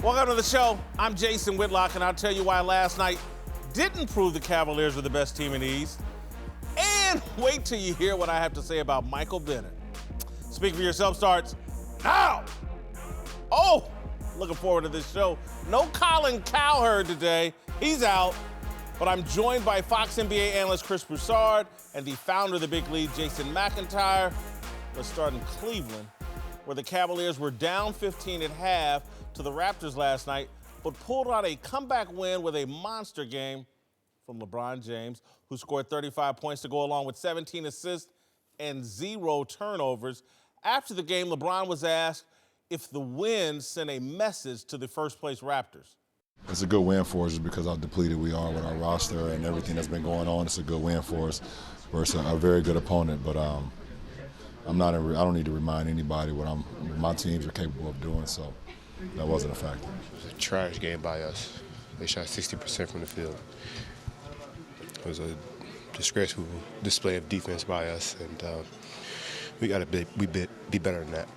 Welcome to the show. I'm Jason Whitlock, and I'll tell you why last night didn't prove the Cavaliers were the best team in the East. And wait till you hear what I have to say about Michael Bennett. Speak for Yourself starts now. Oh, looking forward to this show. No Colin Cowherd today. He's out. But I'm joined by Fox NBA analyst Chris Broussard and the founder of the Big Lead, Jason McIntyre. Let's start in Cleveland, where the Cavaliers were down 15 at half to the Raptors last night, but pulled out a comeback win with a monster game from LeBron James, who scored 35 points to go along with 17 assists and 0 turnovers. After the game, LeBron was asked if the win sent a message to the first-place Raptors. It's a good win for us just because how depleted we are with our roster and everything that's been going on. It's a good win for us versus a very good opponent, but I don't need to remind anybody what my teams are capable of doing, so that wasn't a factor. It was a trash game by us. They shot 60% from the field. It was a disgraceful display of defense by us, and we got to be better than that.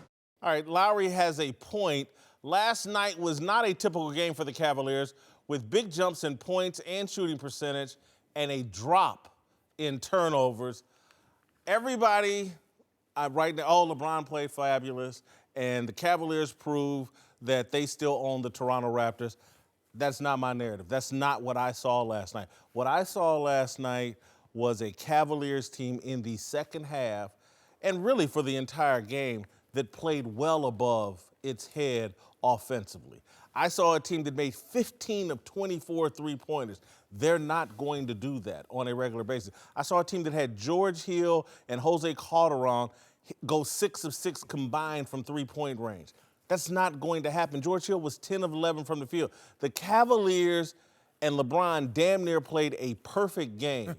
All right, Lowry has a point. Last night was not a typical game for the Cavaliers, with big jumps in points and shooting percentage and a drop in turnovers. Everybody right now, LeBron played fabulous, and the Cavaliers prove that they still own the Toronto Raptors. That's not my narrative. That's not what I saw last night. What I saw last night was a Cavaliers team in the second half, and really for the entire game, that played well above its head offensively. I saw a team that made 15 of 24 three-pointers. They're not going to do that on a regular basis. I saw a team that had George Hill and Jose Calderon go 6 of 6 combined from three-point range. That's not going to happen. George Hill was 10 of 11 from the field. The Cavaliers and LeBron damn near played a perfect game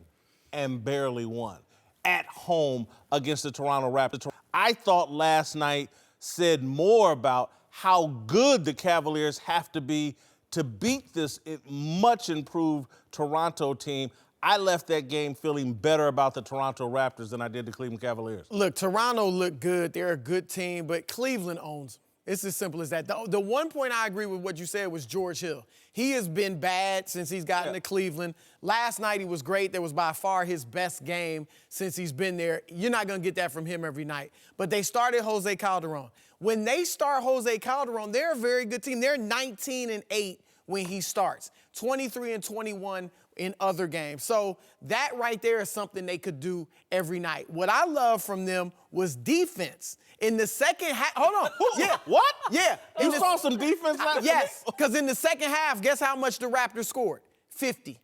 and barely won at home against the Toronto Raptors. I thought last night said more about how good the Cavaliers have to be to beat this much improved Toronto team. I left that game feeling better about the Toronto Raptors than I did the Cleveland Cavaliers. Look, Toronto looked good. They're a good team, but Cleveland owns them. It's as simple as that. The one point I agree with what you said was George Hill. He has been bad since he's gotten to Cleveland. Last night he was great. That was by far his best game since he's been there. You're not going to get that from him every night. But they started Jose Calderon. When they start Jose Calderon, they're a very good team. They're 19-8 when he starts, 23-21 in other games. So that right there is something they could do every night. What I love from them was defense. In the second half, hold on. Yeah. What? Yeah. You saw some defense last night? Yes, because in the second half, guess how much the Raptors scored? 50.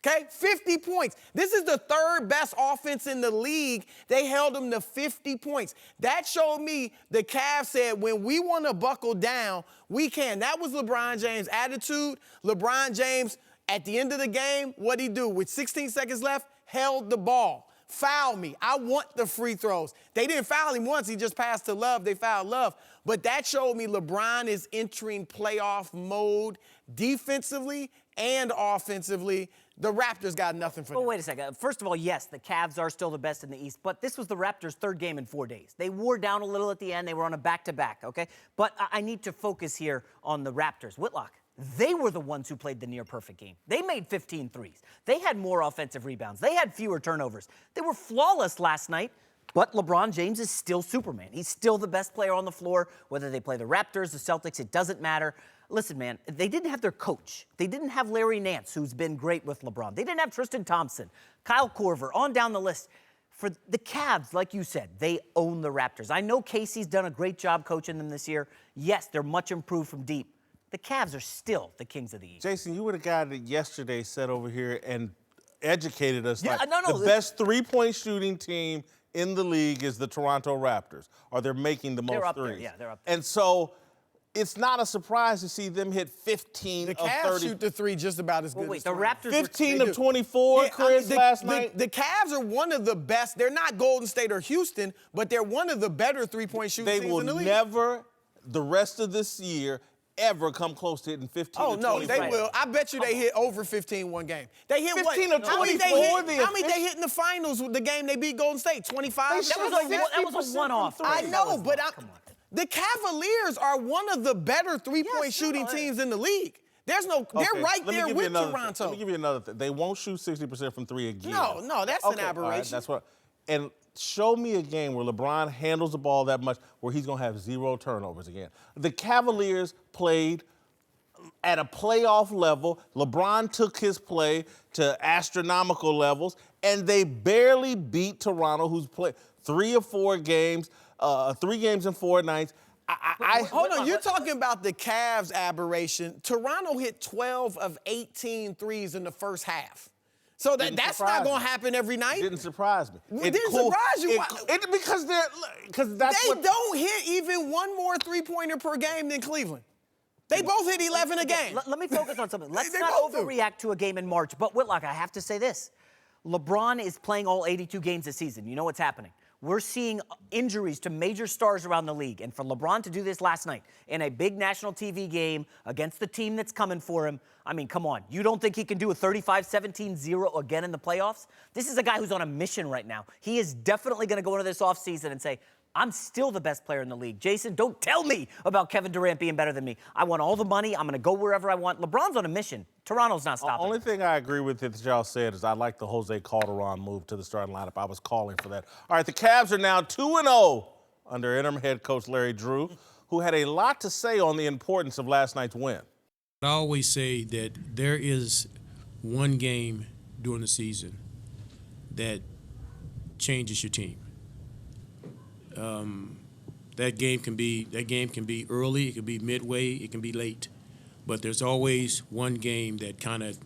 Okay, 50 points. This is the third best offense in the league. They held them to 50 points. That showed me the Cavs said when we want to buckle down, we can. That was LeBron James' attitude. LeBron James, at the end of the game, what'd he do? With 16 seconds left, held the ball. Foul me. I want the free throws. They didn't foul him once. He just passed to Love. They fouled Love. But that showed me LeBron is entering playoff mode defensively and offensively. The Raptors got nothing for them. Well, wait a second. First of all, yes, the Cavs are still the best in the East, but this was the Raptors' third game in 4 days. They wore down a little at the end. They were on a back-to-back, okay? But I need to focus here on the Raptors. Whitlock, they were the ones who played the near-perfect game. They made 15 threes. They had more offensive rebounds. They had fewer turnovers. They were flawless last night, but LeBron James is still Superman. He's still the best player on the floor. Whether they play the Raptors, the Celtics, it doesn't matter. Listen, man, they didn't have their coach. They didn't have Larry Nance, who's been great with LeBron. They didn't have Tristan Thompson, Kyle Korver, on down the list. For the Cavs, like you said, they own the Raptors. I know Casey's done a great job coaching them this year. Yes, they're much improved from deep. The Cavs are still the kings of the East. Jason, you were the guy that yesterday sat over here and educated us. Yeah, like no, the best three-point shooting team in the league is the Toronto Raptors, or they're making the most They're up threes. there, yeah, they're up there. And so it's not a surprise to see them hit 15 The of Cavs 30. shoot the three just about as good Wait, as the Toronto. Raptors 15 They of do. 24, Chris, last night. The Cavs are one of the best. They're not Golden State or Houston, but they're one of the better three-point shooting They teams will in the league. never, the rest of this year, ever come close to hitting 15 Oh, to no, 24. they will. I bet you they hit over 15 one game. They hit 15 what? of How many 24, how many they hit in the finals with the game they beat Golden State? 25? They That was a one-off. I know, but The Cavaliers are one of the better three-point shooting teams in the league. There's no, they're right there with Toronto. Let me give you another thing. They won't shoot 60% from three again. No, that's an aberration. All right, that's what. And show me a game where LeBron handles the ball that much where he's going to have 0 turnovers again. The Cavaliers played at a playoff level. LeBron took his play to astronomical levels, and they barely beat Toronto, who's played 3 or 4 games, 3 games in 4 nights. Hold on, you're talking about the Cavs aberration. Toronto hit 12 of 18 threes in the first half. So that's not going to happen every night. Didn't surprise me. It didn't surprise you? Because that's they don't hit even one more three-pointer per game than Cleveland. They both hit 11 a game. Let me focus on something. Let's They not both do. overreact to a game in March. But Whitlock, I have to say this. LeBron is playing all 82 games this season. You know what's happening. We're seeing injuries to major stars around the league. And for LeBron to do this last night in a big national TV game against the team that's coming for him, I mean, come on. You don't think he can do a 35-17-0 again in the playoffs? This is a guy who's on a mission right now. He is definitely going to go into this offseason and say, I'm still the best player in the league. Jason, don't tell me about Kevin Durant being better than me. I want all the money. I'm going to go wherever I want. LeBron's on a mission. Toronto's not stopping. The only thing I agree with that y'all said is I like the Jose Calderon move to the starting lineup. I was calling for that. All right, the Cavs are now 2-0 under interim head coach Larry Drew, who had a lot to say on the importance of last night's win. I always say that there is one game during the season that changes your team. That game can be early, it can be midway, it can be late, but there's always one game that kind of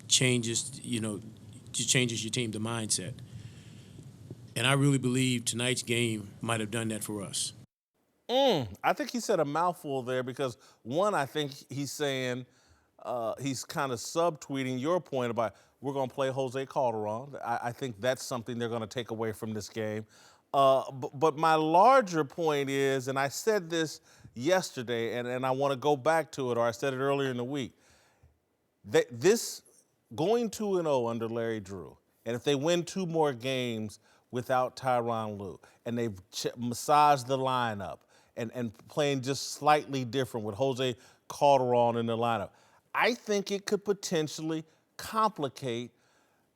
changes your team, the mindset. And I really believe tonight's game might have done that for us. I think he said a mouthful there because, one, I think he's saying he's kind of subtweeting your point about we're going to play Jose Calderon. I think that's something they're going to take away from this game. But my larger point is, and I said this yesterday, and I want to go back to it, or I said it earlier in the week, that this going 2-0 under Larry Drew, and if they win 2 more games without Tyronn Lue, and they've massaged the lineup, and playing just slightly different with Jose Calderon in the lineup, I think it could potentially complicate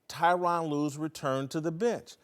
Tyronn Lue's return to the bench.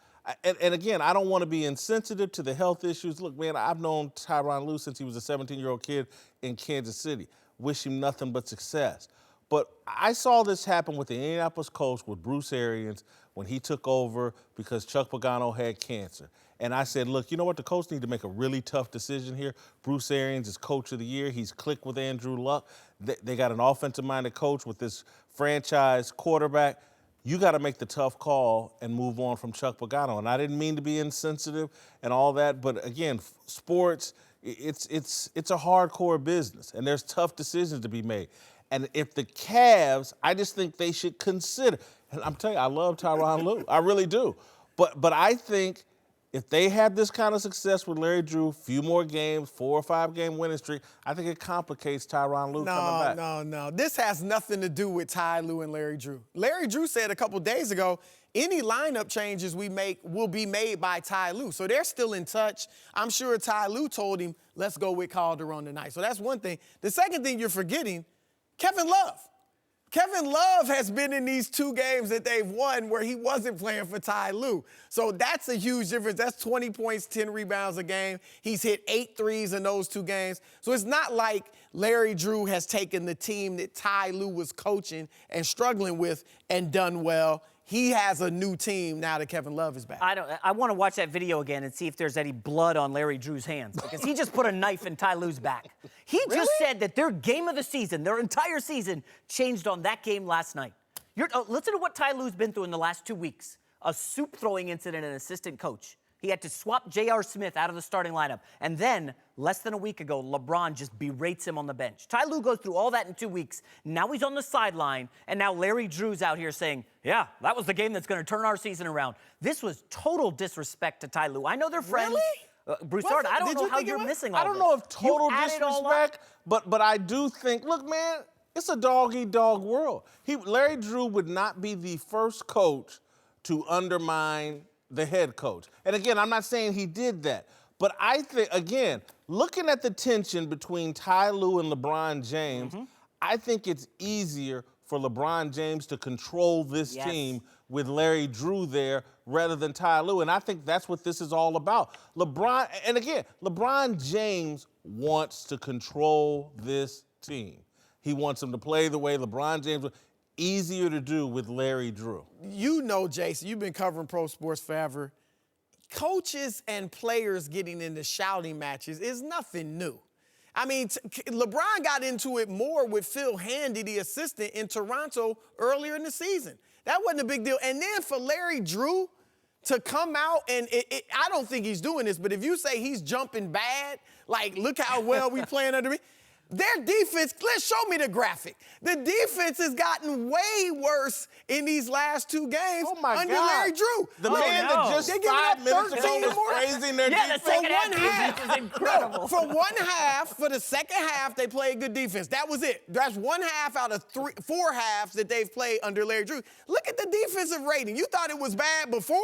And again, I don't want to be insensitive to the health issues. Look, man, I've known Tyronn Lue since he was a 17-year-old kid in Kansas City. Wish him nothing but success. But I saw this happen with the Indianapolis Colts with Bruce Arians when he took over because Chuck Pagano had cancer. And I said, look, you know what? The Colts need to make a really tough decision here. Bruce Arians is coach of the year. He's clicked with Andrew Luck. They got an offensive-minded coach with this franchise quarterback. You got to make the tough call and move on from Chuck Pagano. And I didn't mean to be insensitive and all that, but again, sports, it's a hardcore business, and there's tough decisions to be made. And if the Cavs, I just think they should consider, and I'm telling you, I love Tyronn Lue. I really do. But I think if they have this kind of success with Larry Drew, few more games, 4 or 5 game winning streak, I think it complicates Tyronn Lue coming back. No. This has nothing to do with Ty Lue and Larry Drew. Larry Drew said a couple days ago, any lineup changes we make will be made by Ty Lue. So they're still in touch. I'm sure Ty Lue told him, let's go with Calderon tonight. So that's one thing. The second thing you're forgetting, Kevin Love. Kevin Love has been in these 2 games that they've won where he wasn't playing for Ty Lue. So that's a huge difference. That's 20 points, 10 rebounds a game. He's hit 8 threes in those 2 games. So it's not like Larry Drew has taken the team that Ty Lue was coaching and struggling with and done well. He has a new team now that Kevin Love is back. I want to watch that video again and see if there's any blood on Larry Drew's hands because he just put a knife in Ty Lue's back. He just said that their game of the season, their entire season, changed on that game last night. Listen to what Ty Lue's been through in the last 2 weeks. A soup-throwing incident, an assistant coach. He had to swap J.R. Smith out of the starting lineup. And then, less than a week ago, LeBron just berates him on the bench. Ty Lue goes through all that in 2 weeks. Now he's on the sideline, and now Larry Drew's out here saying, yeah, that was the game that's going to turn our season around. This was total disrespect to Ty Lue. I know they're friends. Really? Broussard, I don't know how you're missing all this. I don't know if total disrespect, but I do think, look, man, it's a dog-eat-dog world. Larry Drew would not be the first coach to undermine the head coach. And again, I'm not saying he did that, But I think, again, looking at the tension between Ty Lue and LeBron James, I think it's easier for LeBron James to control this team with Larry Drew there rather than Ty Lue. And I think that's what this is all about. LeBron James wants to control this team. He wants them to play the way LeBron James was. Easier to do with Larry Drew. You know, Jason, you've been covering pro sports forever. Coaches and players getting into shouting matches is nothing new. I mean, LeBron got into it more with Phil Handy, the assistant, in Toronto earlier in the season. That wasn't a big deal. And then for Larry Drew to come out, and I don't think he's doing this, but if you say he's jumping bad, like, look how well we playing under me. Their defense, show me the graphic. The defense has gotten way worse in these last 2 games under Larry Drew. The man that just 5 minutes ago was praising their defense. The second half defense is incredible. For one half, for the second half, they played good defense. That was it. That's 1 half out of 4 halves that they've played under Larry Drew. Look at the defensive rating. You thought it was bad before?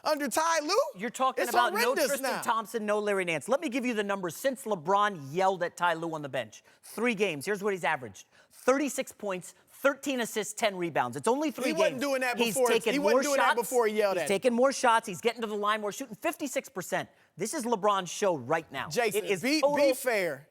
Under Ty Lue? You're talking about no Tristan Thompson, no Larry Nance. Let me give you the numbers since LeBron yelled at Ty Lue on the bench. 3 games. Here's what he's averaged. 36 points, 13 assists, 10 rebounds. It's only 3 games. He wasn't doing that before. He wasn't doing that before he yelled at him. He's taking more shots. He's getting to the line more, shooting 56%. This is LeBron's show right now. Jason, be fair.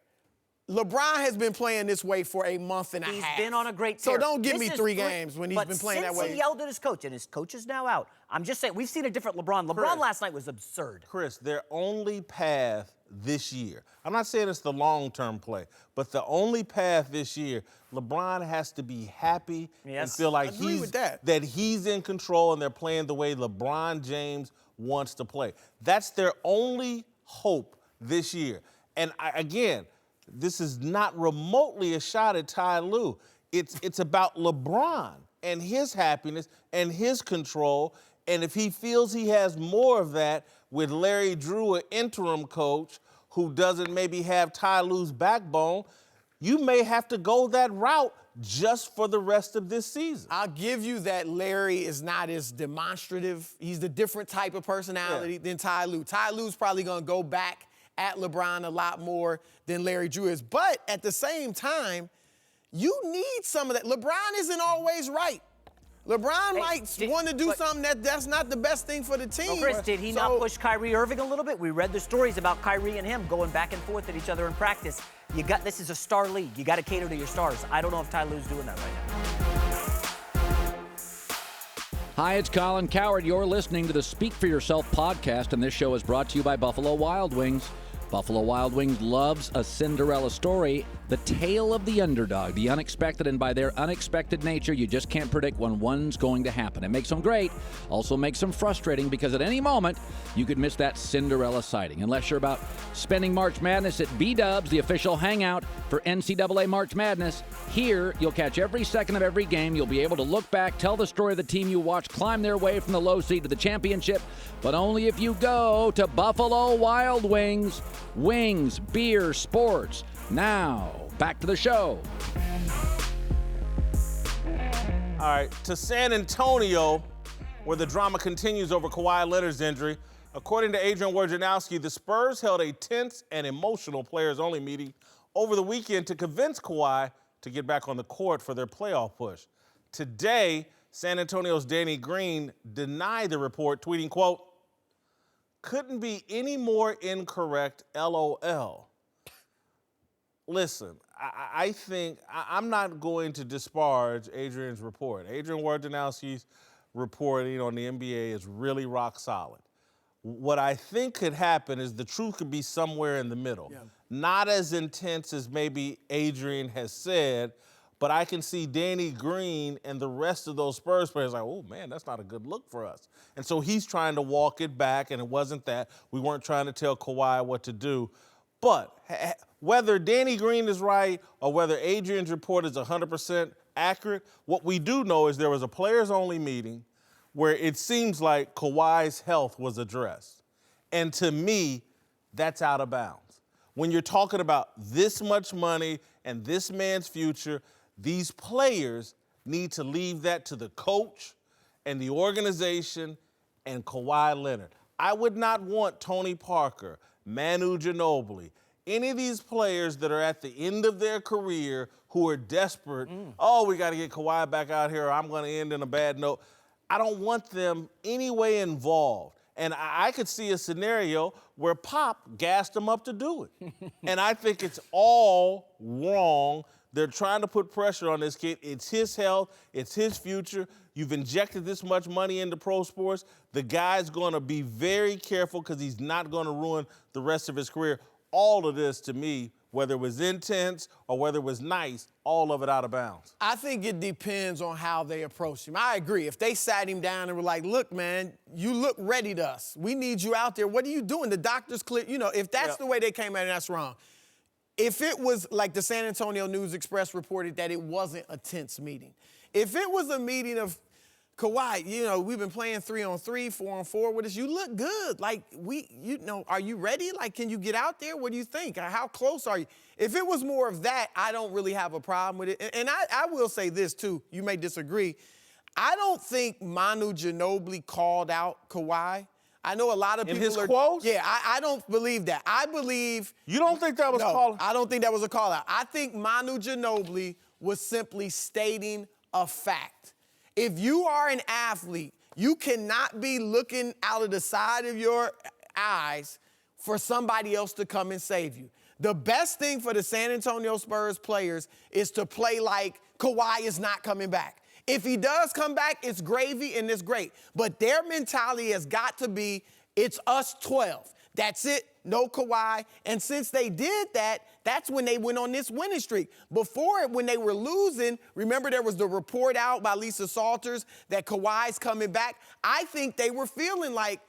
LeBron has been playing this way for a month and a half. He's been on a great tear. So don't give me 3 games when he's been playing that way. But since he yelled at his coach, and his coach is now out, I'm just saying, we've seen a different LeBron. LeBron last night was absurd. Chris, their only path this year, I'm not saying it's the long-term play, but the only path this year, LeBron has to be happy and feel like that he's in control and they're playing the way LeBron James wants to play. That's their only hope this year. And again, this is not remotely a shot at Ty Lue. It's about LeBron and his happiness and his control. And if he feels he has more of that with Larry Drew, an interim coach who doesn't maybe have Ty Lue's backbone, you may have to go that route just for the rest of this season. I'll give you that Larry is not as demonstrative. He's the different type of personality than Ty Lue. Ty Lue's probably going to go back at LeBron a lot more than Larry Drew is. But at the same time, you need some of that. LeBron isn't always right. LeBron might want to do something that's not the best thing for the team. Well, Chris, did he not push Kyrie Irving a little bit? We read the stories about Kyrie and him going back and forth at each other in practice. This is a star league. You got to cater to your stars. I don't know if Ty Lue's doing that right now. Hi, it's Colin Cowherd. You're listening to the Speak for Yourself podcast, and this show is brought to you by Buffalo Wild Wings. Buffalo Wild Wings loves a Cinderella story, the tale of the underdog, the unexpected, and by their unexpected nature, you just can't predict when one's going to happen. It makes them great, also makes them frustrating because at any moment, you could miss that Cinderella sighting. Unless you're about spending March Madness at B-Dubs, the official hangout for NCAA March Madness. Here, you'll catch every second of every game. You'll be able to look back, tell the story of the team you watch, climb their way from the low seed to the championship, but only if you go to Buffalo Wild Wings. Wings, beer, sports. Now, back to the show. All right, to San Antonio, where the drama continues over Kawhi Leonard's injury. According to Adrian Wojnarowski, the Spurs held a tense and emotional players-only meeting over the weekend to convince Kawhi to get back on the court for their playoff push. Today, San Antonio's Danny Green denied the report, tweeting, quote, "Couldn't be any more incorrect, LOL." Listen, I think I'm not going to disparage Adrian's report. Adrian Wojnarowski's reporting on the NBA is really rock solid. What I think could happen is the truth could be somewhere in the middle. Yeah. Not as intense as maybe Adrian has said, but I can see Danny Green and the rest of those Spurs players like, oh, man, that's not a good look for us. And so he's trying to walk it back, and it wasn't that. We weren't trying to tell Kawhi what to do. But whether Danny Green is right or whether Adrian's report is 100% accurate, what we do know is there was a players-only meeting where it seems like Kawhi's health was addressed. And to me, that's out of bounds. When you're talking about this much money and this man's future, these players need to leave that to the coach and the organization and Kawhi Leonard. I would not want Tony Parker, Manu Ginobili, any of these players that are at the end of their career who are desperate, oh, we got to get Kawhi back out here or I'm going to end in a bad note. I don't want them anyway involved. And I could see a scenario where Pop gassed them up to do it. And I think it's all wrong. They're trying to put pressure on this kid. It's his health. It's his future. You've injected this much money into pro sports. The guy's going to be very careful because he's not going to ruin the rest of his career. All of this, to me, whether it was intense or whether it was nice, all of it out of bounds. I think it depends on how they approach him. I agree. If they sat him down and were like, look, man, you look ready to us. We need you out there. What are you doing? The doctor's clear. You know, if that's the way they came at it, that's wrong. If it was like the San Antonio News Express reported that it wasn't a tense meeting. If it was a meeting of Kawhi, you know, we've been playing 3-on-3, 4-on-4 with us. You look good. Like, are you ready? Like, can you get out there? What do you think? How close are you? If it was more of that, I don't really have a problem with it. And I will say this, too. You may disagree. I don't think Manu Ginobili called out Kawhi. I know a lot of people in his quotes? Yeah, I don't believe that. I believe... You don't think that was a call? I don't think that was a call out. I think Manu Ginobili was simply stating a fact. If you are an athlete, you cannot be looking out of the side of your eyes for somebody else to come and save you. The best thing for the San Antonio Spurs players is to play like Kawhi is not coming back. If he does come back, it's gravy and it's great. But their mentality has got to be, it's us 12. That's it, no Kawhi. And since they did that, that's when they went on this winning streak. Before it, when they were losing, remember there was the report out by Lisa Salters that Kawhi's coming back. I think they were feeling like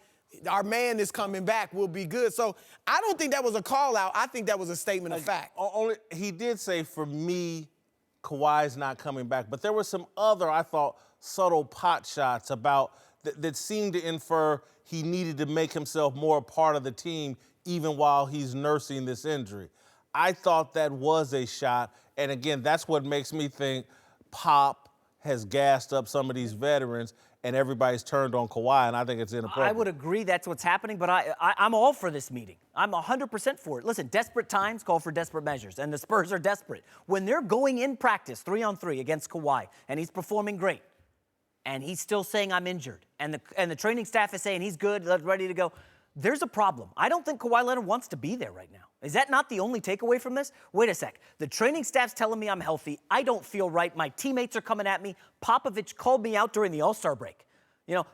our man is coming back, we'll be good. So I don't think that was a call out. I think that was a statement of fact. Only he did say, for me, Kawhi's not coming back. But there were some other, I thought, subtle pot shots about that seemed to infer he needed to make himself more a part of the team even while he's nursing this injury. I thought that was a shot. And again, that's what makes me think Pop has gassed up some of these veterans and everybody's turned on Kawhi, and I think it's inappropriate. I would agree that's what's happening, but I'm all for this meeting. I'm 100% for it. Listen, desperate times call for desperate measures, and the Spurs are desperate. When they're going in practice 3-on-3 against Kawhi, and he's performing great, and he's still saying I'm injured, and the training staff is saying he's good, ready to go, there's a problem. I don't think Kawhi Leonard wants to be there right now. Is that not the only takeaway from this? Wait a sec. The training staff's telling me I'm healthy. I don't feel right. My teammates are coming at me. Popovich called me out during the All-Star break. You know,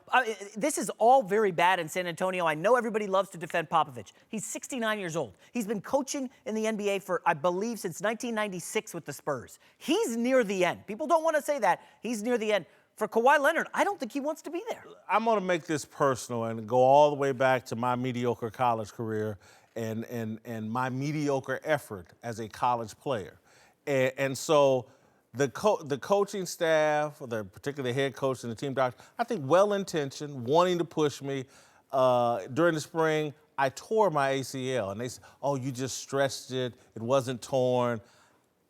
this is all very bad in San Antonio. I know everybody loves to defend Popovich. He's 69 years old. He's been coaching in the NBA for, I believe, since 1996 with the Spurs. He's near the end. People don't want to say that. He's near the end. For Kawhi Leonard, I don't think he wants to be there. I'm going to make this personal and go all the way back to my mediocre college career and my mediocre effort as a college player. And so the coaching staff, particularly the head coach and the team doctor, I think well-intentioned, wanting to push me. During the spring, I tore my ACL. And they said, oh, you just stretched it. It wasn't torn.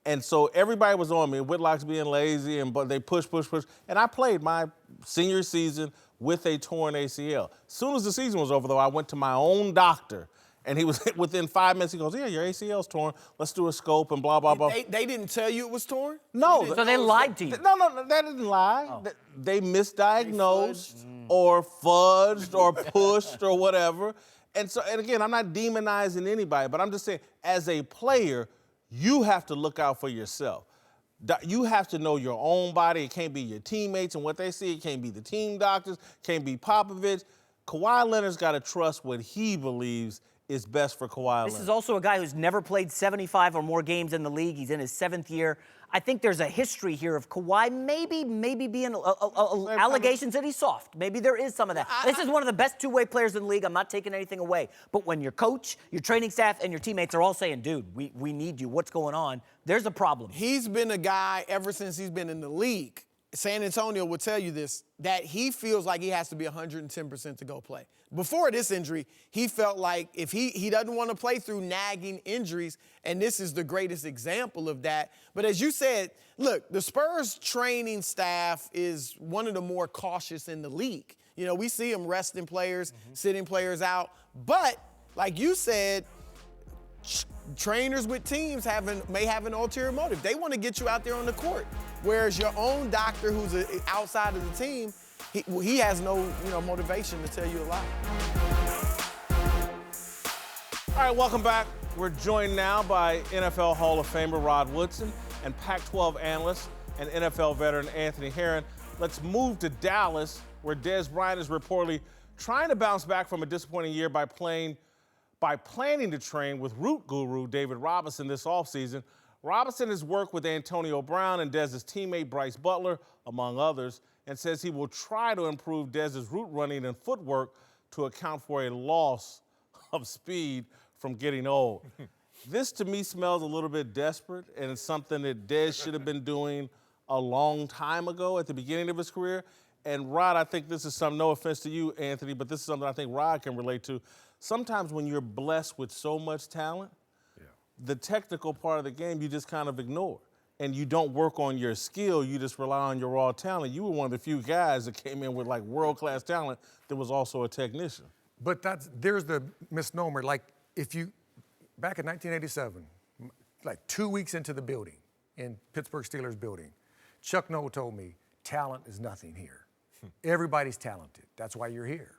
And so everybody was on me. Whitlock's being lazy, but they push. And I played my senior season with a torn ACL. As soon as the season was over, though, I went to my own doctor. And he was within 5 minutes, he goes, yeah, your ACL's torn. Let's do a scope and blah, blah, blah. They didn't tell you it was torn? No. So they lied to you? No, they didn't lie. Oh. They misdiagnosed or fudged or pushed or whatever. And again, I'm not demonizing anybody, but I'm just saying, as a player, you have to look out for yourself. You have to know your own body. It can't be your teammates and what they see. It can't be the team doctors. It can't be Popovich. Kawhi Leonard's got to trust what he believes is best for Kawhi Leonard. This is also a guy who's never played 75 or more games in the league. He's in his 7th year. I think there's a history here of Kawhi maybe being allegations that he's soft. Maybe there is some of that. This is one of the best two-way players in the league. I'm not taking anything away. But when your coach, your training staff, and your teammates are all saying, dude, we need you. What's going on? There's a problem. He's been a guy ever since he's been in the league. San Antonio will tell you this, that he feels like he has to be 110% to go play. Before this injury, he felt like if he doesn't want to play through nagging injuries, and this is the greatest example of that. But as you said, look, the Spurs training staff is one of the more cautious in the league. You know, we see them resting players, sitting players out. But like you said, trainers with teams may have an ulterior motive. They want to get you out there on the court. Whereas your own doctor, who's outside of the team, he has no motivation to tell you a lie. All right, welcome back. We're joined now by NFL Hall of Famer Rod Woodson and Pac-12 analyst and NFL veteran Anthony Herron. Let's move to Dallas, where Dez Bryant is reportedly trying to bounce back from a disappointing year by planning to train with root guru David Robinson this offseason. Robinson has worked with Antonio Brown and Dez's teammate Bryce Butler, among others, and says he will try to improve Dez's route running and footwork to account for a loss of speed from getting old. This, to me, smells a little bit desperate, and it's something that Dez should have been doing a long time ago at the beginning of his career. And Rod, I think this is something, no offense to you, Anthony, but this is something I think Rod can relate to. Sometimes when you're blessed with so much talent, the technical part of the game you just kind of ignore. And you don't work on your skill, you just rely on your raw talent. You were one of the few guys that came in with like world-class talent that was also a technician. But there's the misnomer. Like back in 1987, like 2 weeks into the building, in Pittsburgh Steelers building, Chuck Noll told me, talent is nothing here. Everybody's talented. That's why you're here.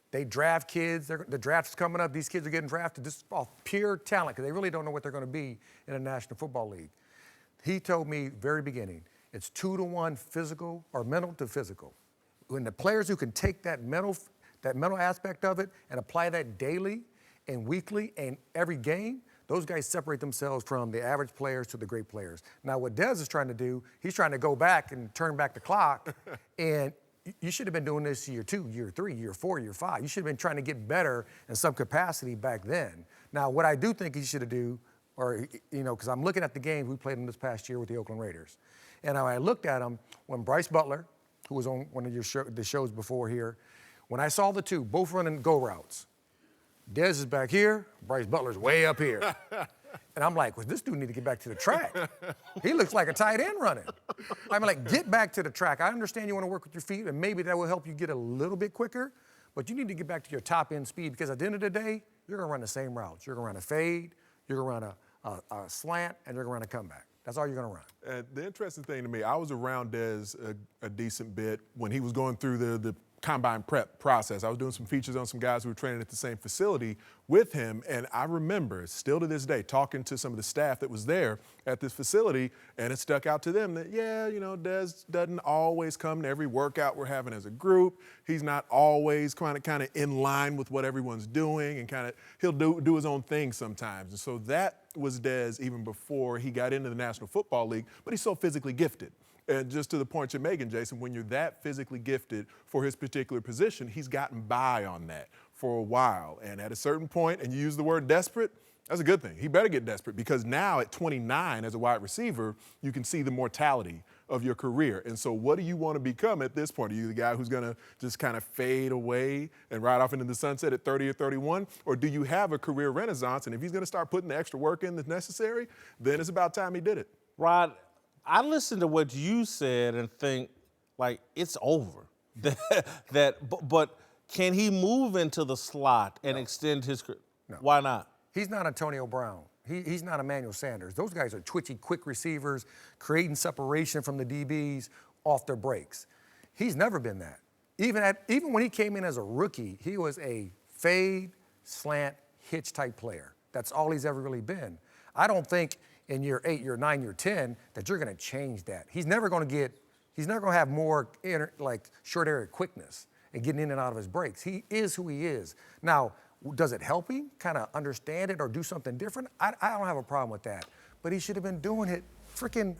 They draft kids. The draft's coming up. These kids are getting drafted just off pure talent because they really don't know what they're going to be in a National Football League. He told me very beginning, it's 2-to-1 physical or mental to physical. When the players who can take that mental aspect of it and apply that daily and weekly and every game, those guys separate themselves from the average players to the great players. Now, what Dez is trying to do, he's trying to go back and turn back the clock, and you should have been doing this year 2, year 3, year 4, year 5. You should have been trying to get better in some capacity back then. Now, what I do think he should have do, or, because I'm looking at the games we played in this past year with the Oakland Raiders. And I looked at them when Bryce Butler, who was on one of the shows before here, when I saw the two, both running go routes. Dez is back here, Bryce Butler's way up here. And I'm like, well, this dude need to get back to the track. He looks like a tight end running. I'm like, get back to the track. I understand you want to work with your feet, and maybe that will help you get a little bit quicker, but you need to get back to your top end speed because at the end of the day, you're going to run the same routes. You're going to run a fade, you're going to run a slant, and you're going to run a comeback. That's all you're going to run. The interesting thing to me, I was around Dez a decent bit when he was going through the combine prep process. I was doing some features on some guys who were training at the same facility with him, and I remember, still to this day, talking to some of the staff that was there at this facility, and it stuck out to them that, Dez doesn't always come to every workout we're having as a group. He's not always kind of in line with what everyone's doing, and he'll do his own thing sometimes. And so that was Dez even before he got into the National Football League, but he's so physically gifted. And just to the point you're making, Jason, when you're that physically gifted for his particular position, he's gotten by on that for a while. And at a certain point, and you use the word desperate, that's a good thing. He better get desperate because now at 29 as a wide receiver, you can see the mortality of your career. And so what do you want to become at this point? Are you the guy who's going to just kind of fade away and ride off into the sunset at 30 or 31? Or do you have a career renaissance? And if he's going to start putting the extra work in that's necessary, then it's about time he did it. Rod, I listen to what you said and think, like, it's over. But can he move into the slot and extend his career? No. Why not? He's not Antonio Brown. He's not Emmanuel Sanders. Those guys are twitchy, quick receivers, creating separation from the DBs off their breaks. He's never been that. Even when he came in as a rookie, he was a fade, slant, hitch type player. That's all he's ever really been. I don't think in year 8, year 9, year 10 that you're going to change that. He's never going to have more short area quickness and getting in and out of his breaks. He is who he is. Now, does it help him kind of understand it or do something different? I don't have a problem with that. But he should have been doing it freaking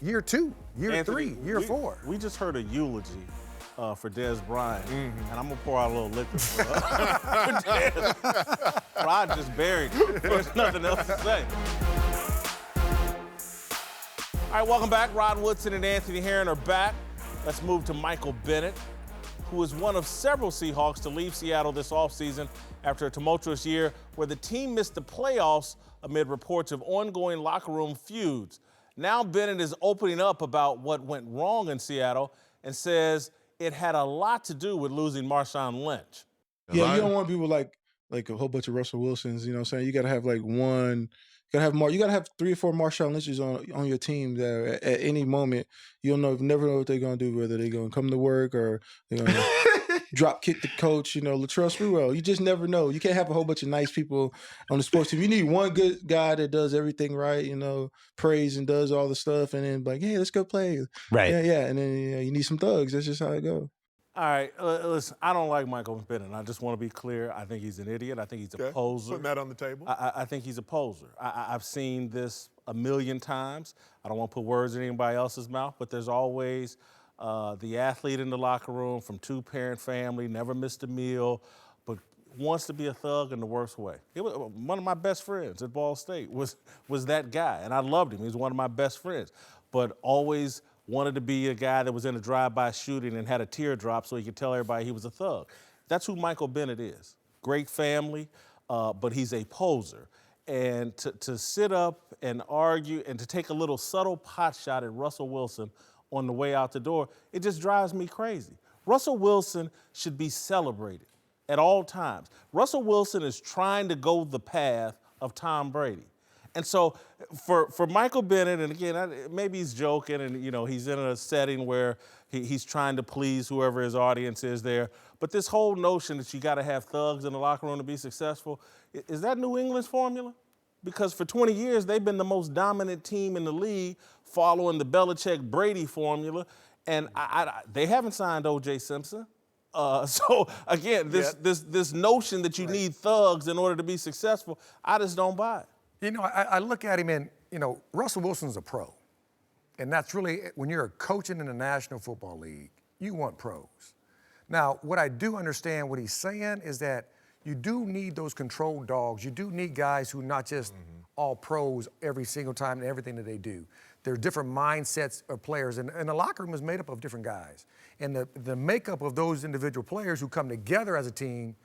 year 2, year Anthony, 3, year 4. We just heard a eulogy for Dez Bryant, and I'm going to pour out a little liquor for Dez. Rod just buried it. There's nothing else to say. All right, welcome back. Rod Woodson and Anthony Herron are back. Let's move to Michael Bennett, who is one of several Seahawks to leave Seattle this offseason after a tumultuous year where the team missed the playoffs amid reports of ongoing locker room feuds. Now Bennett is opening up about what went wrong in Seattle and says it had a lot to do with losing Marshawn Lynch. Yeah, you don't want people like like a whole bunch of Russell Wilsons. You know what I'm saying? You got to have like one. You got to have 3 or 4 Marshawn Lynch's on your team that at any moment you'll never know what they're gonna do, whether they're gonna come to work or they're gonna drop kick the coach. Latrell Sprewell. You just never know. You can't have a whole bunch of nice people on the sports team. You need one good guy that does everything right. Prays and does all the stuff, and then like, hey, let's go play. Right. Yeah. And then you need some thugs. That's just how it goes. All right, listen, I don't like Michael Bennett. I just want to be clear. I think he's an idiot. I think he's a poser. Putting that on the table. I think he's a poser. I've seen this a million times. I don't want to put words in anybody else's mouth, but there's always the athlete in the locker room from 2-parent family, never missed a meal, but wants to be a thug in the worst way. It was one of my best friends at Ball State was that guy, and I loved him. He was one of my best friends, but always wanted to be a guy that was in a drive-by shooting and had a teardrop so he could tell everybody he was a thug. That's who Michael Bennett is. Great family, but he's a poser. And to sit up and argue and to take a little subtle pot shot at Russell Wilson on the way out the door, it just drives me crazy. Russell Wilson should be celebrated at all times. Russell Wilson is trying to go the path of Tom Brady. And so for Michael Bennett, and again, maybe he's joking and, he's in a setting where he's trying to please whoever his audience is there. But this whole notion that you got to have thugs in the locker room to be successful, is that New England's formula? Because for 20 years, they've been the most dominant team in the league following the Belichick-Brady formula. And they haven't signed O.J. Simpson. So, again, this notion that you need thugs in order to be successful, I just don't buy it. I look at him and, Russell Wilson's a pro. And that's really, when you're coaching in the National Football League, you want pros. Now, what I do understand what he's saying is that you do need those control dogs. You do need guys who not just all pros every single time in everything that they do. There are different mindsets of players, and the locker room is made up of different guys. And the makeup of those individual players who come together as a team,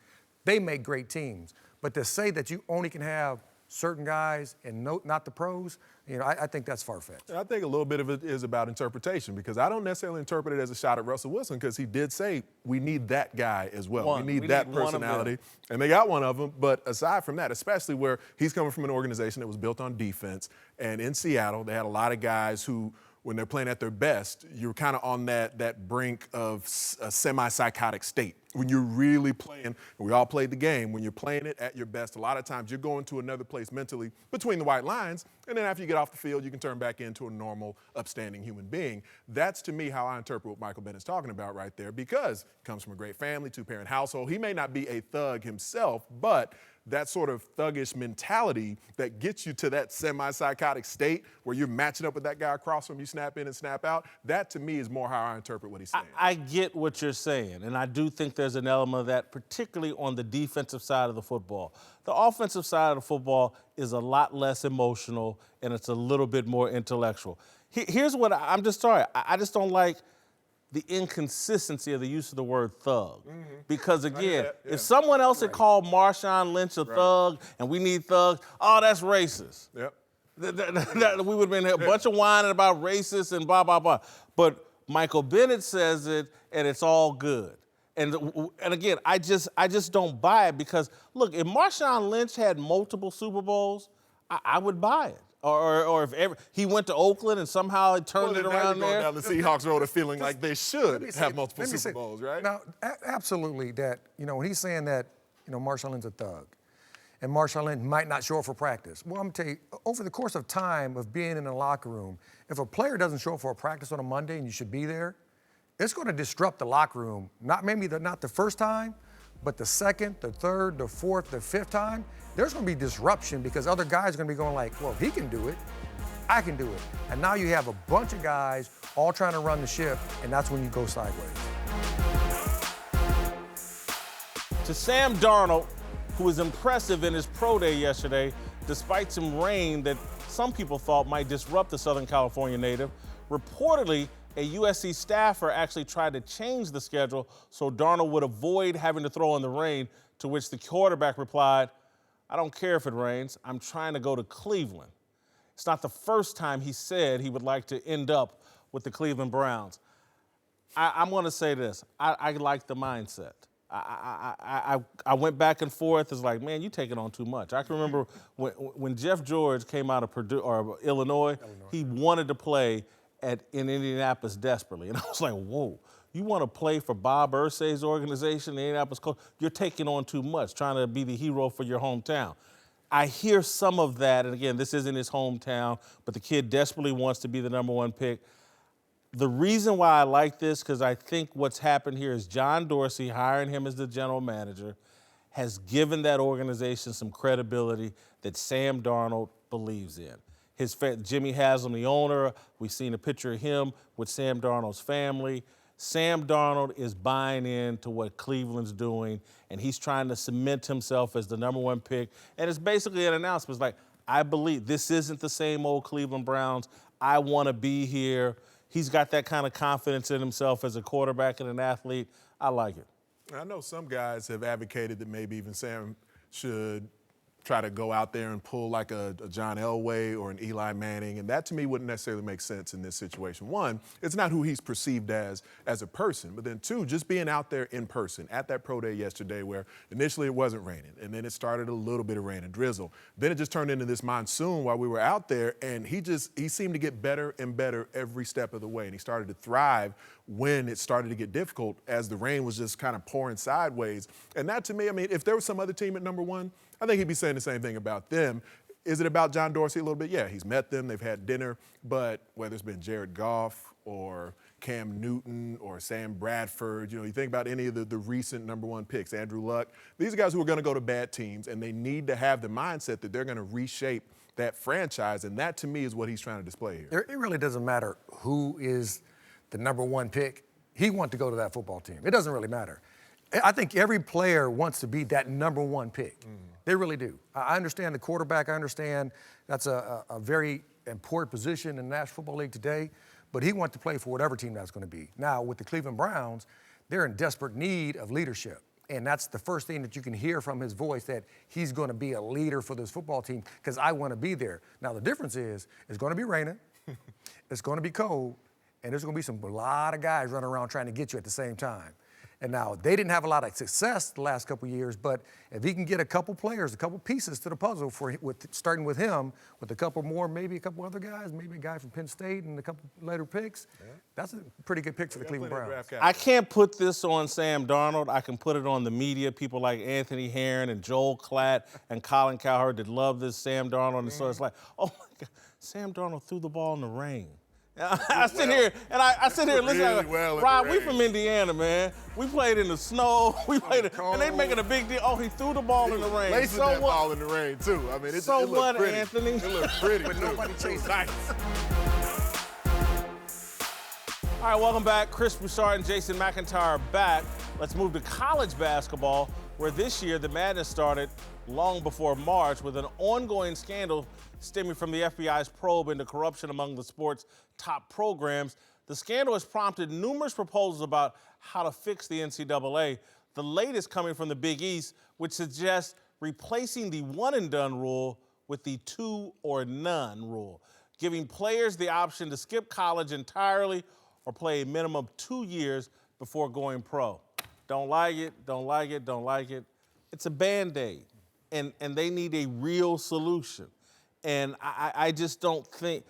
they make great teams. But to say that you only can have certain guys and not the pros, I think that's far-fetched. I think a little bit of it is about interpretation, because I don't necessarily interpret it as a shot at Russell Wilson, because he did say we need that guy as well. We need that personality, and they got one of them. But aside from that, especially where he's coming from an organization that was built on defense, and in Seattle, they had a lot of guys who, when they're playing at their best, you're kind of on that brink of a semi-psychotic state. When you're really playing, and we all played the game, when you're playing it at your best, a lot of times you're going to another place mentally between the white lines, and then after you get off the field, you can turn back into a normal, upstanding human being. That's, to me, how I interpret what Michael Bennett's talking about right there, because he comes from a great family, 2-parent household. He may not be a thug himself, but that sort of thuggish mentality that gets you to that semi-psychotic state where you're matching up with that guy across from you, snap in and snap out, that to me is more how I interpret what he's saying. I get what you're saying, and I do think there's an element of that, particularly on the defensive side of the football. The offensive side of the football is a lot less emotional, and it's a little bit more intellectual. Here's what I'm just sorry. I just don't like the inconsistency of the use of the word thug. Because, again, if someone else had called Marshawn Lynch a thug and we need thugs, oh, that's racist. Yep. We would have been a bunch of whining about racist and blah, blah, blah. But Michael Bennett says it, and it's all good. And again, I just don't buy it, because, look, if Marshawn Lynch had multiple Super Bowls, I would buy it. Or if ever he went to Oakland and somehow it turned it around there. Now the Seahawks road of feeling like they should have multiple Super Bowls, right? Now, absolutely, that, when he's saying that, Marshawn Lynch's a thug, and Marshawn Lynch might not show up for practice. Well, I'm going to tell you, over the course of time of being in a locker room, if a player doesn't show up for a practice on a Monday and you should be there, it's going to disrupt the locker room. Not the first time, but the second, the third, the fourth, the fifth time. There's going to be disruption, because other guys are going to be going like, well, if he can do it, I can do it. And now you have a bunch of guys all trying to run the ship, and that's when you go sideways. To Sam Darnold, who was impressive in his pro day yesterday, despite some rain that some people thought might disrupt the Southern California native, reportedly a USC staffer actually tried to change the schedule so Darnold would avoid having to throw in the rain, to which the quarterback replied, I don't care if it rains. I'm trying to go to Cleveland. It's not the first time he said he would like to end up with the Cleveland Browns. I'm going to say this. I like the mindset. I went back and forth. It's like, man, you taking on too much. I can remember when Jeff George came out of Purdue or Illinois, he wanted to play in Indianapolis desperately. And I was like, whoa, you want to play for Bob Irsay's organization, the Indianapolis Colts? You're taking on too much, trying to be the hero for your hometown. I hear some of that, and again, this isn't his hometown, but the kid desperately wants to be the #1 pick. The reason why I like this, because I think what's happened here is John Dorsey, hiring him as the general manager, has given that organization some credibility that Sam Darnold believes in. Jimmy Haslam, the owner, we've seen a picture of him with Sam Darnold's family. Sam Darnold is buying into what Cleveland's doing, and he's trying to cement himself as the #1 pick. And it's basically an announcement. It's like, I believe this isn't the same old Cleveland Browns. I want to be here. He's got that kind of confidence in himself as a quarterback and an athlete. I like it. I know some guys have advocated that maybe even Sam should try to go out there and pull like a John Elway or an Eli Manning, and that to me wouldn't necessarily make sense in this situation. One, it's not who he's perceived as a person, but then two, just being out there in person at that pro day yesterday where initially it wasn't raining, and then it started a little bit of rain and drizzle. Then it just turned into this monsoon while we were out there, and he seemed to get better and better every step of the way, and he started to thrive when it started to get difficult as the rain was just kind of pouring sideways. And that to me, I mean, if there was some other team at #1, I think he'd be saying the same thing about them. Is it about John Dorsey a little bit? Yeah, he's met them, they've had dinner, but whether it's been Jared Goff or Cam Newton or Sam Bradford, you think about any of the recent #1 picks, Andrew Luck, these are guys who are going to go to bad teams, and they need to have the mindset that they're going to reshape that franchise, and that to me is what he's trying to display here. It really doesn't matter who is the #1 pick. He wants to go to that football team. It doesn't really matter. I think every player wants to be that #1 pick. They really do. I understand the quarterback. I understand that's a very important position in the National Football League today, but he wants to play for whatever team that's going to be. Now, with the Cleveland Browns, they're in desperate need of leadership, and that's the first thing that you can hear from his voice, that he's going to be a leader for this football team because I want to be there. Now, the difference is it's going to be raining, it's going to be cold, and there's going to be a lot of guys running around trying to get you at the same time. And now, they didn't have a lot of success the last couple of years, but if he can get a couple players, a couple pieces to the puzzle, starting with him, with a couple more, maybe a couple other guys, maybe a guy from Penn State and a couple later picks, that's a pretty good pick for the Cleveland Browns. I can't put this on Sam Darnold. I can put it on the media, people like Anthony Herron and Joel Klatt and Colin Cowherd that love this Sam Darnold. And so it's like, oh, my God, Sam Darnold threw the ball in the rain. I sit here and listen. Really Rob, we from Indiana, man. We played in the snow. We played and they making a big deal. Oh, he threw the ball in the rain. Lacing that ball in the rain too. I mean, it looked pretty. Anthony? It looked pretty, but nobody chased nice. All right, welcome back. Chris Broussard and Jason McIntyre are back. Let's move to college basketball, where this year the madness started long before March with an ongoing scandal stemming from the FBI's probe into corruption among the sport's top programs. The scandal has prompted numerous proposals about how to fix the NCAA, the latest coming from the Big East, which suggests replacing the one-and-done rule with the two-or-none rule, giving players the option to skip college entirely or play a minimum of 2 years before going pro. Don't like it, don't like it, don't like it. It's a Band-Aid, and they need a real solution. And I just don't think,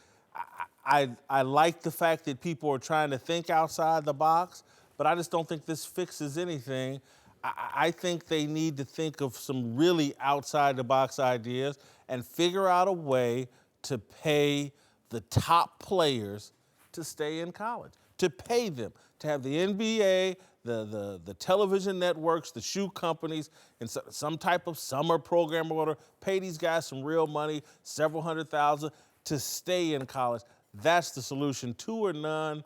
I like the fact that people are trying to think outside the box, but I just don't think this fixes anything. I think they need to think of some really outside the box ideas and figure out a way to pay the top players to stay in college, to pay them, to have the NBA, the television networks, the shoe companies, and some type of summer program or whatever, pay these guys some real money, several $100,000 to stay in college. That's the solution. Two or none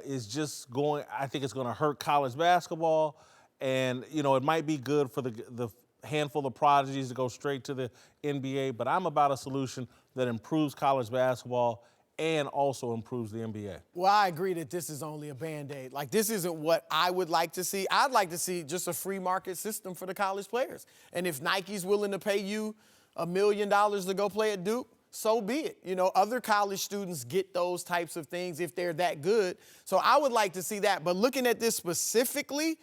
is just I think it's going to hurt college basketball. And, it might be good for the handful of prodigies to go straight to the NBA, but I'm about a solution that improves college basketball and also improves the NBA. Well, I agree that this is only a Band-Aid. Like, this isn't what I would like to see. I'd like to see just a free market system for the college players. And if Nike's willing to pay you $1 million to go play at Duke, so be it. Other college students get those types of things if they're that good. So I would like to see that. But looking at this specifically,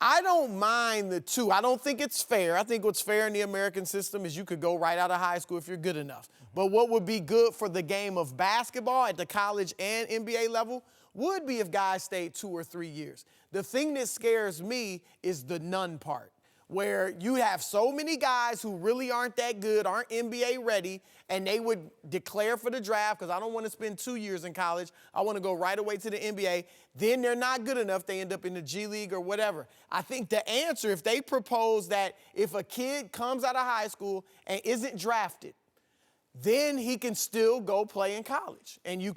I don't mind the two. I don't think it's fair. I think what's fair in the American system is you could go right out of high school if you're good enough. But what would be good for the game of basketball at the college and NBA level would be if guys stayed 2 or 3 years. The thing that scares me is the none part, where you have so many guys who really aren't that good, aren't NBA ready, and they would declare for the draft because I don't want to spend 2 years in college. I want to go right away to the NBA. Then they're not good enough. They end up in the G League or whatever. I think the answer, if they propose that if a kid comes out of high school and isn't drafted, then he can still go play in college. And you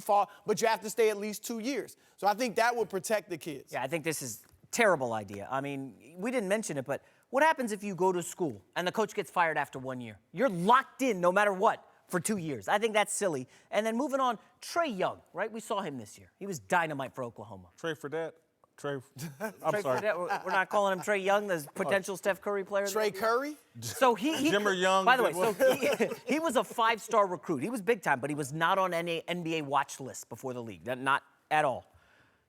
fall, but you have to stay at least 2 years. So I think that would protect the kids. Yeah, I think this is a terrible idea. I mean, we didn't mention it, but what happens if you go to school and the coach gets fired after 1 year? You're locked in no matter what for 2 years. I think that's silly. And then moving on, Trae Young, right? We saw him this year. He was dynamite for Oklahoma. Trey for that. I'm Trey sorry. Fredette, we're not calling him Trae Young, the potential Steph Curry player. Trey Curry? So he Jimmer Young. By the way, so he was a 5-star recruit. He was big time, but he was not on any NBA watch list before the league. Not at all.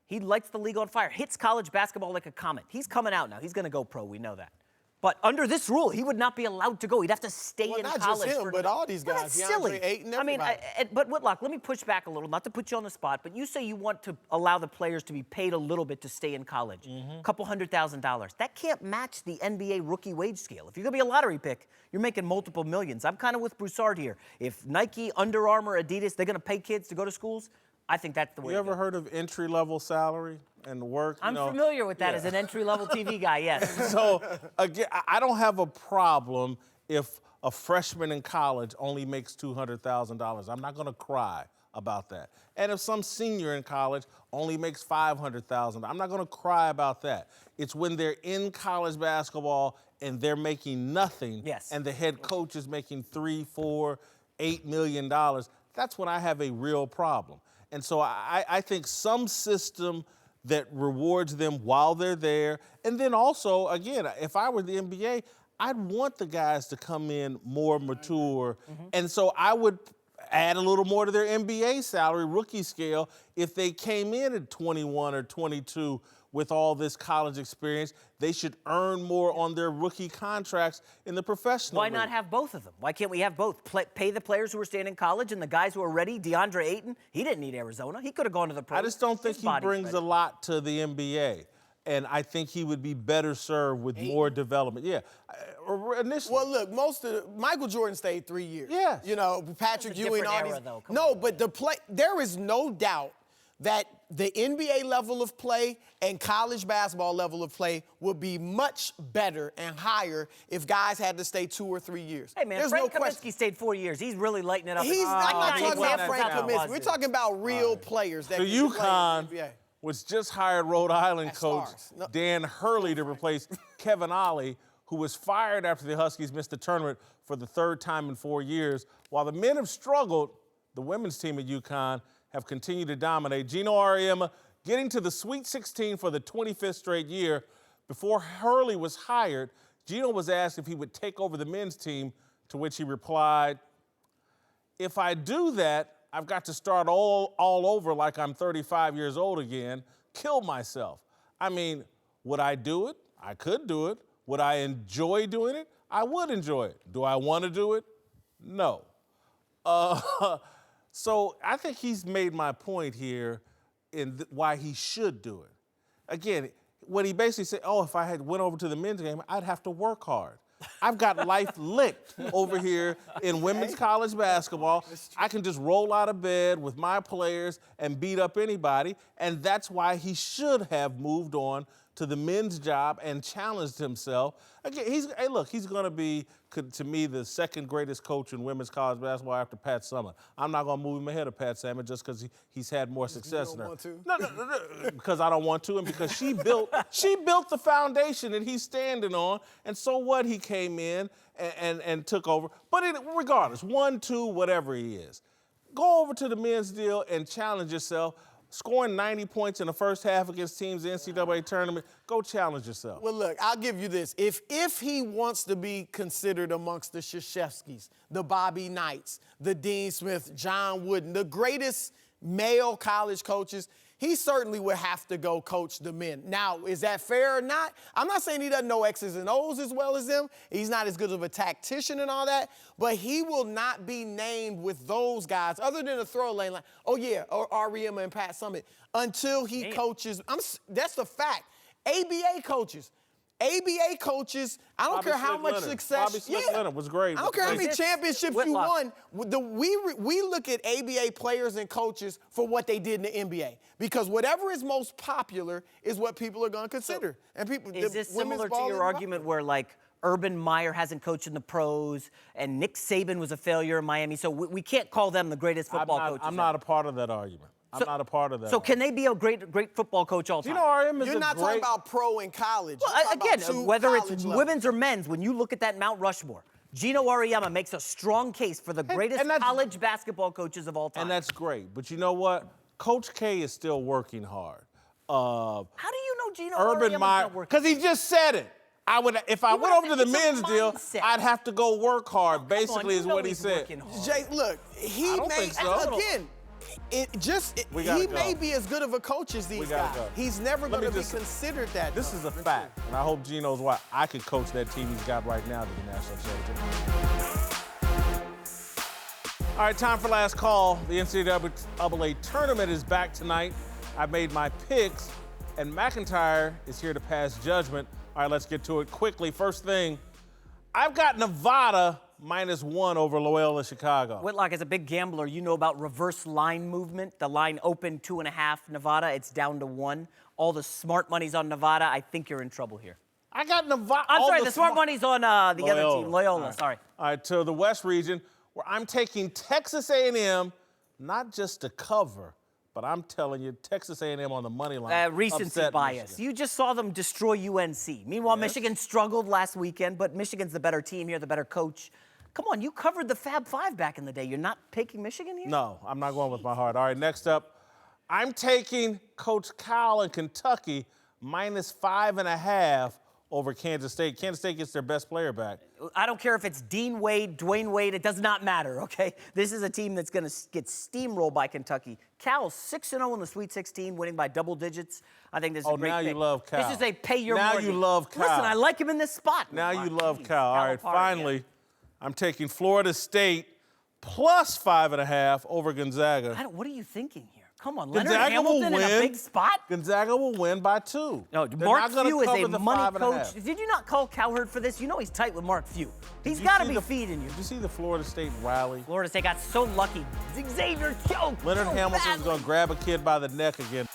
He lights the league on fire, hits college basketball like a comet. He's coming out now. He's going to go pro. We know that. But under this rule, he would not be allowed to go. He'd have to stay in not college. just him, but all these guys. That's silly. DeAndre Ayton, I mean, everybody. but Whitlock, let me push back a little, not to put you on the spot, but you say you want to allow the players to be paid a little bit to stay in college, a couple $100,000. That can't match the NBA rookie wage scale. If you're going to be a lottery pick, you're making multiple millions. I'm kind of with Broussard here. If Nike, Under Armour, Adidas, they're going to pay kids to go to schools, I think that's the way You to go. ever heard of entry-level salary and work? I'm familiar with that as an entry-level TV guy, yes. So, again, I don't have a problem if a freshman in college only makes $200,000. I'm not going to cry about that. And if some senior in college only makes $500,000, I'm not going to cry about that. It's when they're in college basketball and they're making nothing, and the head coach is making $3, $4, $8 million. That's when I have a real problem. And so I think some system that rewards them while they're there. And then also, again, if I were the NBA, I'd want the guys to come in more mature. And so I would add a little more to their NBA salary, rookie scale, if they came in at 21 or 22 with all this college experience. They should earn more on their rookie contracts in the professional league. Why not have both of them? Why can't we have both? Pay the players who are staying in college and the guys who are ready. DeAndre Ayton, he didn't need Arizona. He could have gone to the pros. I just don't think he brings a lot to the NBA. And I think he would be better served with more development. Yeah. Initially. Well, look, Michael Jordan stayed 3 years. Yeah. You know, Patrick Ewing, all these. No, but there is no doubt that the NBA level of play and college basketball level of play would be much better and higher if guys had to stay 2 or 3 years. Hey, man, There's Frank no question. Kaminsky stayed 4 years. He's really lighting it up. I'm not talking about examples Frank out Kaminsky. there. We're talking about real players that The can play UConn in the NBA. was just hired Rhode Island coach stars. No. Dan Hurley to replace Kevin Ollie, who was fired after the Huskies missed the tournament for the 3rd time in 4 years. While the men have struggled, the women's team at UConn have continued to dominate. Gino Auriemma getting to the Sweet 16 for the 25th straight year. Before Hurley was hired, Gino was asked if he would take over the men's team, to which he replied, "If I do that, I've got to start all over like I'm 35 years old again, kill myself." I mean, would I do it? I could do it. Would I enjoy doing it? I would enjoy it. Do I want to do it? No. So I think he's made my point here in why he should do it. Again, what he basically said, if I had went over to the men's game, I'd have to work hard. I've got life licked over here in women's college basketball. I can just roll out of bed with my players and beat up anybody, and that's why he should have moved on to the men's job and challenged himself. Again, he's going to be, to me, the 2nd greatest coach in women's college basketball after Pat Summitt. I'm not going to move him ahead of Pat Summitt just because he's had more success than her. No, because I don't want to, and because she built the foundation that he's standing on, and so what? He came in and took over. But regardless, 1, 2, whatever he is, go over to the men's deal and challenge yourself. Scoring 90 points in the first half against teams in the NCAA tournament, go challenge yourself. Well, look, I'll give you this. If he wants to be considered amongst the Krzyzewskis, the Bobby Knights, the Dean Smith, John Wooden, the greatest male college coaches, he certainly would have to go coach the men. Now, is that fair or not? I'm not saying he doesn't know X's and O's as well as them. He's not as good of a tactician and all that, but he will not be named with those guys other than a throw lane like, oh yeah, or REM and Pat Summitt until he coaches. That's a fact. ABA coaches, I don't care how much success. Bobby Slick Leonard was great. I don't care how many championships you won. We look at ABA players and coaches for what they did in the NBA because whatever is most popular is what people are going to consider. And people. Is this similar to your argument where like Urban Meyer hasn't coached in the pros and Nick Saban was a failure in Miami, so we can't call them the greatest football coaches? I'm not a part of that argument. I'm not a part of that. So can they be a great football coach all time? You know, RM is You're not talking about pro and college. Well, again, whether it's women's or men's, when you look at that Mount Rushmore, Gino Auriemma makes a strong case for the greatest college basketball coaches of all time. And that's great. But you know what? Coach K is still working hard. How do you know Gino Urban Auriemma's Meyer, not working? because he just said it. If I went over to the men's deal, I'd have to go work hard. Basically, is what he said. Jay, look, he think so. Again. He may be as good of a coach as these guys. He's never going to be considered that. This is a fact, and I hope Gino's why I could coach that team he's got right now to the national championship. All right, time for last call. The NCAA tournament is back tonight. I've made my picks, and McIntyre is here to pass judgment. All right, let's get to it quickly. First thing, I've got Nevada -1 over Loyola Chicago. Whitlock, as a big gambler, you know about reverse line movement. The line opened 2.5 Nevada. It's down to 1. All the smart money's on Nevada. I think you're in trouble here. I got Nevada. I'm sorry, the smart money's on the other team, Loyola. Right. Sorry. All right, to the West region, where I'm taking Texas A&M, not just to cover, but I'm telling you, Texas A&M on the money line. Recency bias. Michigan. You just saw them destroy UNC. Meanwhile, Michigan struggled last weekend, but Michigan's the better team here, the better coach. Come on, you covered the Fab Five back in the day. You're not picking Michigan here? No, I'm not going with my heart. All right, next up, I'm taking Coach Cal in Kentucky -5.5 over Kansas State. Kansas State gets their best player back. I don't care if it's Dean Wade, Dwayne Wade. It does not matter, okay? This is a team that's going to get steamrolled by Kentucky. Cal's 6-0 in the Sweet 16, winning by double digits. I think this is a great now pick. you love Cal. This is a pay your now money. You love Cal. Listen, I like him in this spot. Now you love Cal. All right, finally, I'm taking Florida State +5.5 over Gonzaga. What are you thinking here? Come on, Gonzaga Leonard Hamilton will win. in a big spot? Gonzaga will win by 2. No, They're Mark not Few is cover a the money 5.5. coach. Did you not call Cowherd for this? You know he's tight with Mark Few. He's got to be feeding you. Did you see the Florida State rally? Florida State got so lucky. Xavier choked. Leonard so Hamilton's badly. going to grab a kid by the neck again.